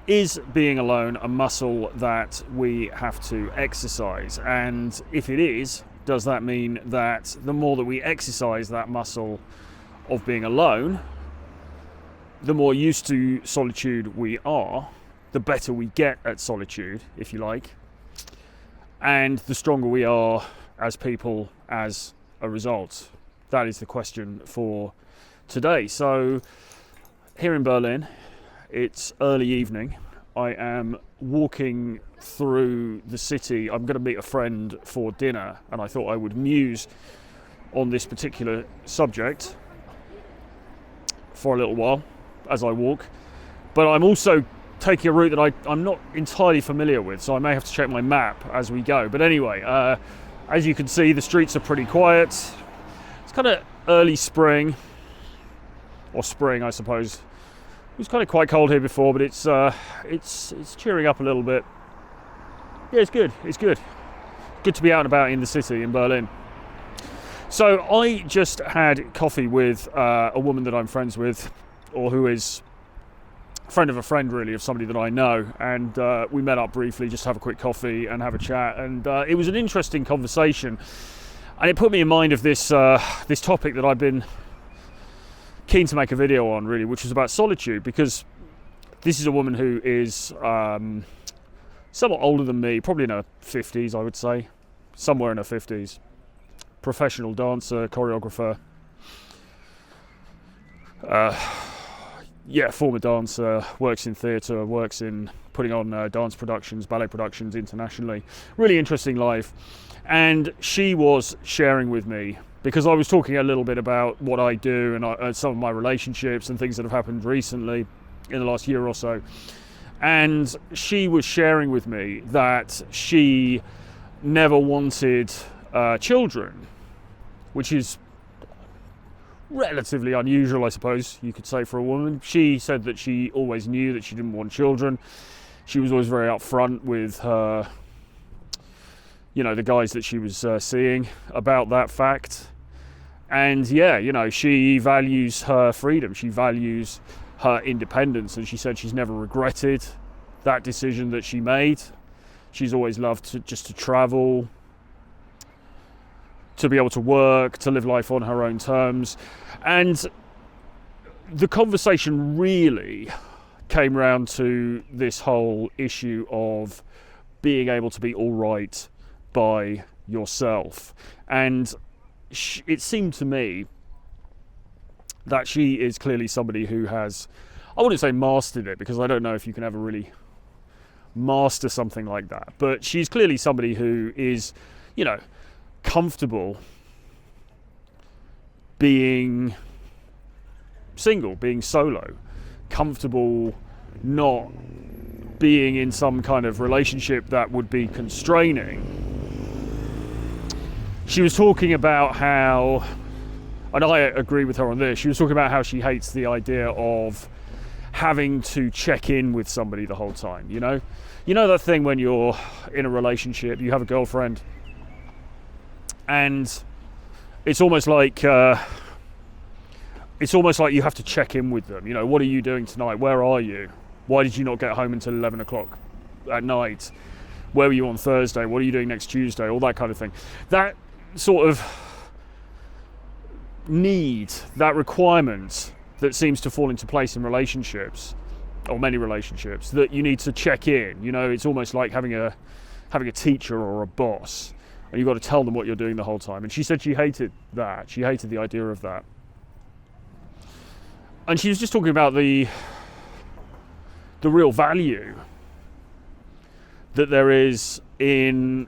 is being alone a muscle that we have to exercise? And if it is, does that mean that the more that we exercise that muscle of being alone, the more used to solitude we are, the better we get at solitude, if you like, and the stronger we are as people as a result? That is the question for today. So here in Berlin, it's early evening. I am walking through the city. I'm going to meet a friend for dinner, and I thought I would muse on this particular subject for a little while as I walk. But I'm also taking a route that I'm not entirely familiar with, so I may have to check my map as we go. But anyway, as you can see, the streets are pretty quiet. It's kind of early spring, or spring, I suppose. It was kind of quite cold here before, but it's cheering up a little bit. Yeah, it's good. It's good. Good to be out and about in the city in Berlin. So I just had coffee with a woman that I'm friends with, or who is a friend of a friend, really, of somebody that I know. And we met up briefly just to have a quick coffee and have a chat. And it was an interesting conversation. And it put me in mind of this topic that I've been keen to make a video on, really, which is about solitude, because this is a woman who is somewhat older than me, probably in her 50s, I would say, somewhere in her 50s, professional dancer, choreographer, former dancer, works in theatre, works in putting on dance productions, ballet productions internationally. Really interesting life. And she was sharing with me, because I was talking a little bit about what I do and some of my relationships and things that have happened recently in the last year or so. And she was sharing with me that she never wanted children, which is relatively unusual, I suppose you could say, for a woman. She said that she always knew that she didn't want children. She was always very upfront with her, the guys that she was seeing about that fact. And she values her freedom. She values her independence. And she said she's never regretted that decision that she made. She's always loved to travel, to be able to work, to live life on her own terms. And the conversation really came round to this whole issue of being able to be all right by yourself. And it seemed to me that she is clearly somebody who has, I wouldn't say mastered it, because I don't know if you can ever really master something like that, but she's clearly somebody who is, comfortable being single, being solo, comfortable not being in some kind of relationship that would be constraining. She was talking about how, and I agree with her on this, she was talking about how she hates the idea of having to check in with somebody the whole time, You know that thing when you're in a relationship, you have a girlfriend, and it's almost like you have to check in with them. What are you doing tonight? Where are you? Why did you not get home until 11 o'clock at night? Where were you on Thursday? What are you doing next Tuesday? All that kind of thing. That sort of need, that requirement that seems to fall into place in relationships, or many relationships, that you need to check in. It's almost like having a teacher or a boss, and you've got to tell them what you're doing the whole time. And she said she hated that. She hated the idea of that. And she was just talking about the real value that there is in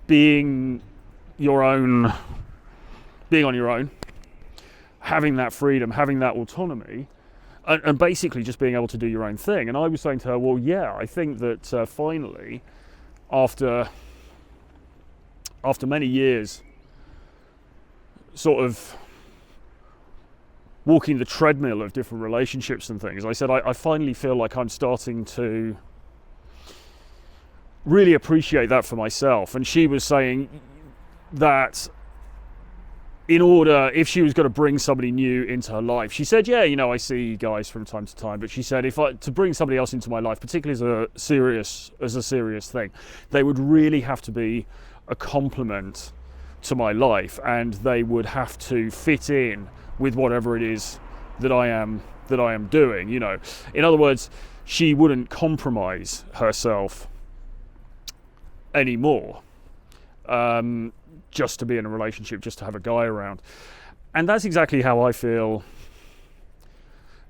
being on your own, having that freedom, having that autonomy, and basically just being able to do your own thing. And I was saying to her, well, yeah, I think that finally, after many years sort of walking the treadmill of different relationships and things, I said, I finally feel like I'm starting to really appreciate that for myself. And she was saying that if she was going to bring somebody new into her life, she said, yeah, you know, I see guys from time to time, but she said to bring somebody else into my life, particularly as a serious thing, they would really have to be a complement to my life, and they would have to fit in with whatever it is that I am doing, you know. In other words, she wouldn't compromise herself anymore. Just to be in a relationship, just to have a guy around. And that's exactly how I feel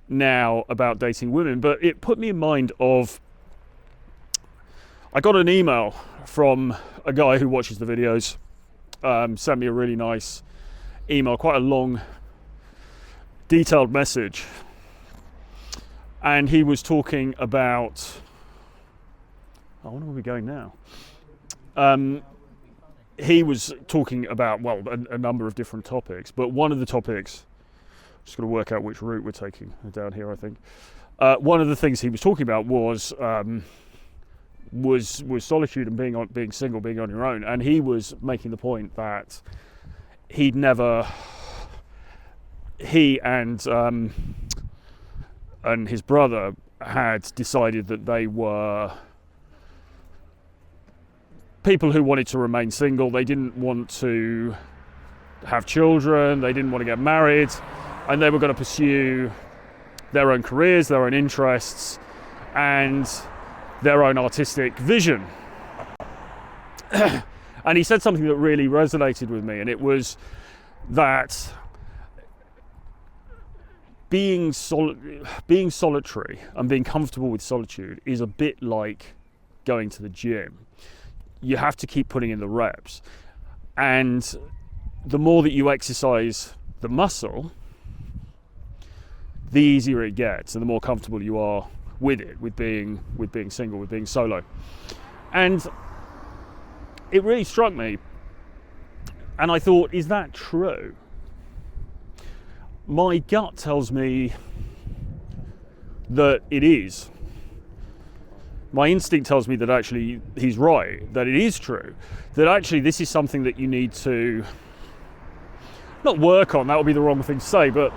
now about dating women. But it put me in mind of, I got an email from a guy who watches the videos, sent me a really nice email, quite a long, detailed message. And he was talking about, I wonder where we're going now. He was talking about, well, a number of different topics, but one of the topics, just got to work out which route we're taking down here, I think. One of the things he was talking about was solitude and being single, being on your own, and he was making the point that he and his brother had decided that they were people who wanted to remain single. They didn't want to have children, they didn't want to get married, and they were going to pursue their own careers, their own interests, and their own artistic vision. And he said something that really resonated with me, and it was that being solitary and being comfortable with solitude is a bit like going to the gym. You have to keep putting in the reps, and the more that you exercise the muscle, the easier it gets, and the more comfortable you are with it, with being single, with being solo. And it really struck me, and I thought, is that true? My gut tells me that it is. My instinct tells me that actually he's right, that it is true, that actually this is something that you need to not work on, that would be the wrong thing to say, but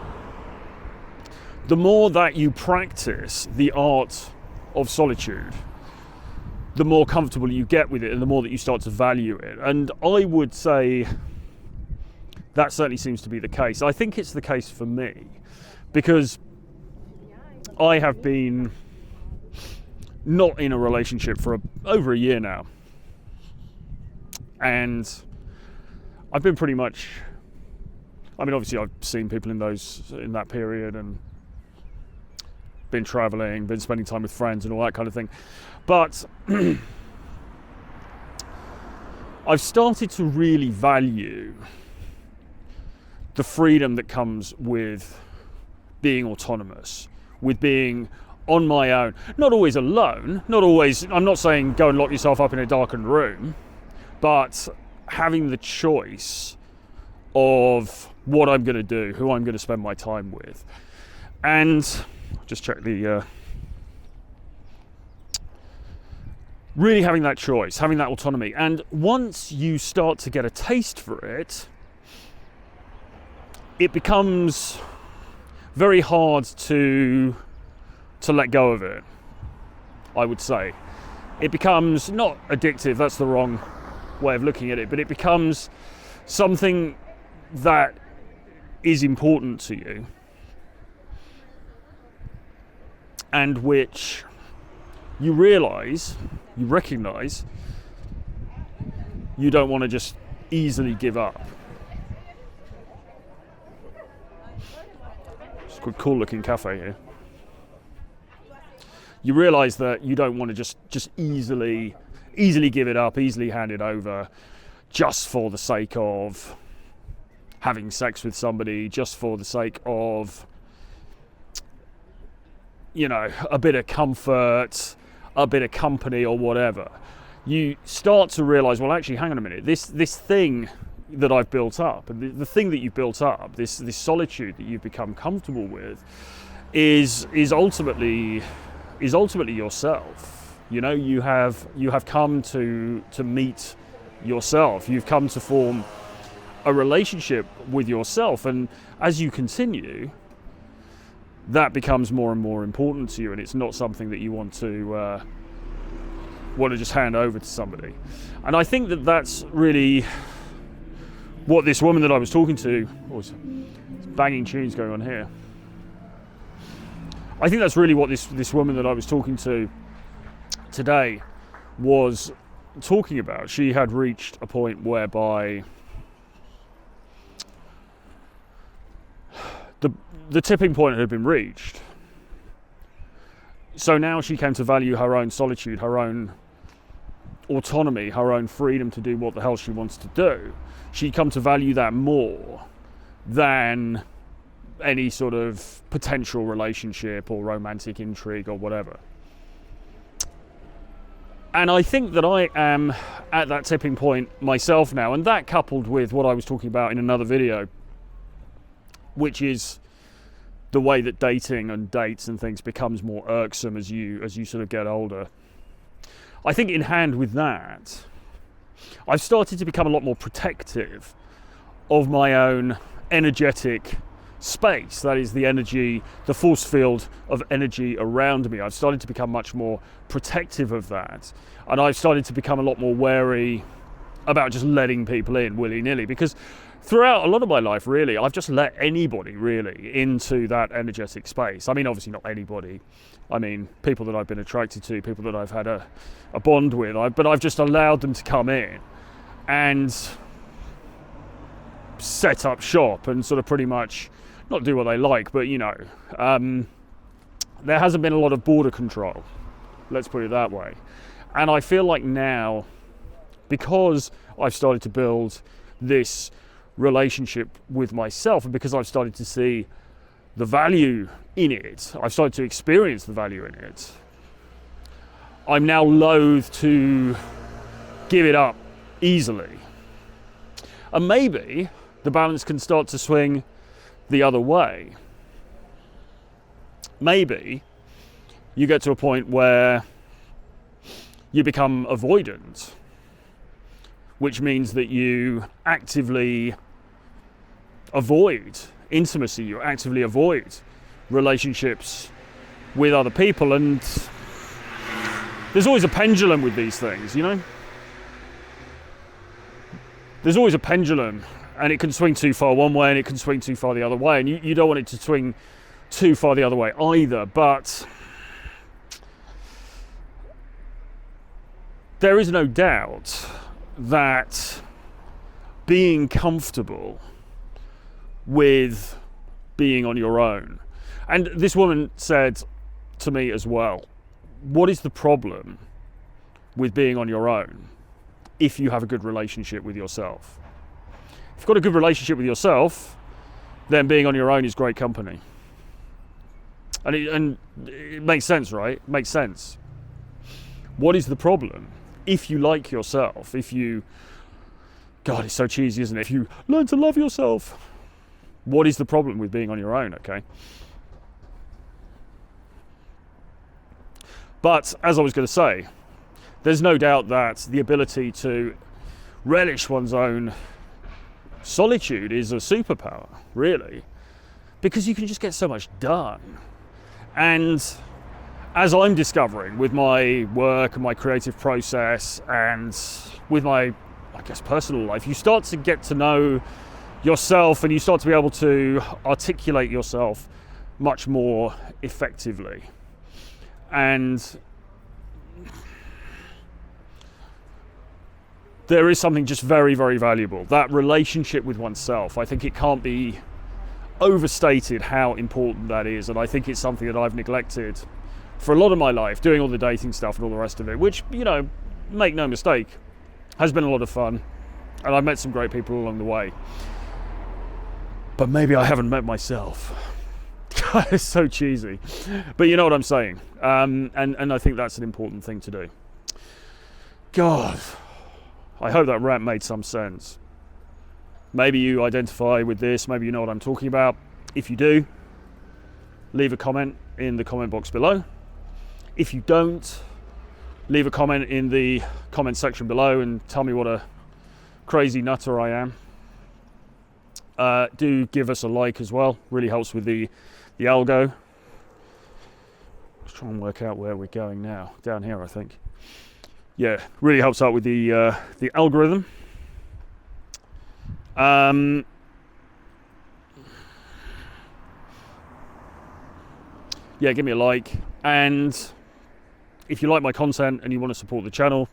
the more that you practice the art of solitude, the more comfortable you get with it, and the more that you start to value it. And I would say that certainly seems to be the case. I think it's the case for me, because I have been not in a relationship for over a year now, and I've been pretty much, I mean, obviously I've seen people in that period, and been traveling, been spending time with friends and all that kind of thing, but I've started to really value the freedom that comes with being autonomous, with being on my own, not always alone, I'm not saying go and lock yourself up in a darkened room, but having the choice of what I'm going to do, who I'm going to spend my time with. And just check really having that choice, having that autonomy. And once you start to get a taste for it, it becomes very hard to let go of it, I would say. It becomes not addictive, that's the wrong way of looking at it, but it becomes something that is important to you, and which you recognize you don't want to just easily give up. It's a good, cool looking cafe here. You realize that you don't want to just easily give it up, easily hand it over, just for the sake of having sex with somebody, just for the sake of, you know, a bit of comfort, a bit of company or whatever. You start to realize, well, actually, hang on a minute, this thing that I've built up, and the thing that you've built up, this solitude that you've become comfortable with, is ultimately yourself. You know, you have come to meet yourself. You've come to form a relationship with yourself, and as you continue, that becomes more and more important to you, and it's not something that you want to just hand over to somebody. And I think that that's really what this woman that I was talking to, there's banging tunes going on here. I think that's really what this woman that I was talking to today was talking about. She had reached a point whereby the tipping point had been reached. So now she came to value her own solitude, her own autonomy, her own freedom to do what the hell she wants to do. She'd come to value that more than any sort of potential relationship or romantic intrigue or whatever. And I think that I am at that tipping point myself now, and that coupled with what I was talking about in another video, which is the way that dating and dates and things becomes more irksome as you sort of get older. I think in hand with that, I've started to become a lot more protective of my own energetic space. That is the energy, the force field of energy around me. I've started to become much more protective of that. And I've started to become a lot more wary about just letting people in willy-nilly, because throughout a lot of my life, really, I've just let anybody really into that energetic space. I mean, obviously not anybody. I mean, people that I've been attracted to, people that I've had a bond with, but I've just allowed them to come in and set up shop and sort of pretty much not do what they like, but there hasn't been a lot of border control, let's put it that way. And I feel like now, because I've started to build this relationship with myself, and because I've started to see the value in it, I've started to experience the value in it, I'm now loath to give it up easily. And maybe the balance can start to swing the other way. Maybe you get to a point where you become avoidant, which means that you actively avoid intimacy, you actively avoid relationships with other people. And there's always a pendulum with these things, There's always a pendulum, and it can swing too far one way and it can swing too far the other way, and you don't want it to swing too far the other way either. But there is no doubt that being comfortable with being on your own, and this woman said to me as well, what is the problem with being on your own if you have a good relationship with yourself? If you've got a good relationship with yourself, then being on your own is great company. And it makes sense, right? It makes sense. What is the problem? If you like yourself, God, it's so cheesy, isn't it? If you learn to love yourself, what is the problem with being on your own, okay? But as I was going to say, there's no doubt that the ability to relish one's own solitude is a superpower, really, because you can just get so much done. And as I'm discovering with my work and my creative process and with my, personal life, you start to get to know yourself and you start to be able to articulate yourself much more effectively. And there is something just very, very valuable. That relationship with oneself, I think it can't be overstated how important that is. And I think it's something that I've neglected for a lot of my life, doing all the dating stuff and all the rest of it, which, make no mistake, has been a lot of fun. And I've met some great people along the way. But maybe I haven't met myself. It's so cheesy. But you know what I'm saying. And I think that's an important thing to do. God, I hope that rant made some sense. Maybe you identify with this, maybe you know what I'm talking about. If you do, leave a comment in the comment box below. If you don't, leave a comment in the comment section below and tell me what a crazy nutter I am. do give us a like as well. Really helps with the algo. Let's try and work out where we're going now. Down here, I think. Yeah, really helps out with the algorithm. Yeah, give me a like, and if you like my content and you want to support the channel,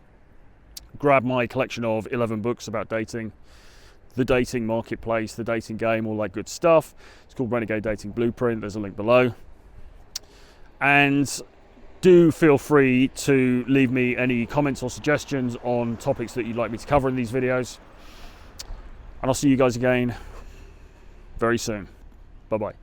grab my collection of 11 books about dating, the dating marketplace, the dating game, all that good stuff. It's called Renegade Dating Blueprint. There's a link below. And do feel free to leave me any comments or suggestions on topics that you'd like me to cover in these videos. And I'll see you guys again very soon. Bye-bye.